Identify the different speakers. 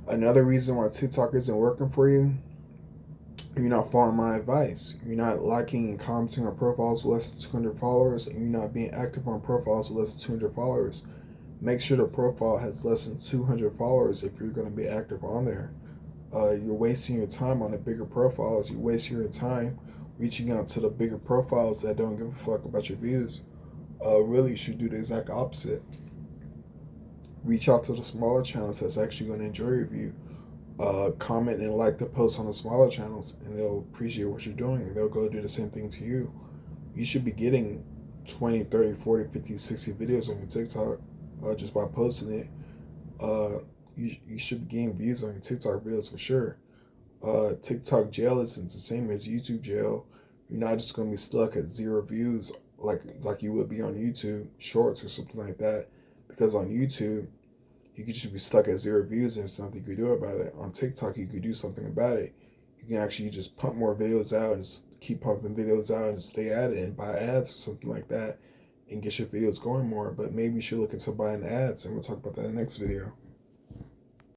Speaker 1: Another reason why TikTok isn't working for you, you're not following my advice. You're not liking and commenting on profiles with less than 200 followers, and you're not being active on profiles with less than 200 followers. Make sure the profile has less than 200 followers if you're going to be active on there. You're wasting your time on the bigger profiles. You're wasting your time reaching out to the bigger profiles that don't give a fuck about your views. Really, you should do the exact opposite. Reach out to the smaller channels that's actually going to enjoy your view. Comment and like the post on the smaller channels, and they'll appreciate what you're doing, and they'll go do the same thing to you. You should be getting 20, 30, 40, 50, 60 videos on your TikTok just by posting it. You should be getting views on your TikTok videos for sure. TikTok jail isn't the same as YouTube jail. You're not just gonna be stuck at 0 views like you would be on YouTube Shorts or something like that. Because on YouTube, you could just be stuck at 0 views and there's nothing you could do about it. On TikTok, you could do something about it. You can actually just pump more videos out and just keep pumping videos out and stay at it and buy ads or something like that and get your videos going more. But maybe you should look into buying ads, and we'll talk about that in the next video.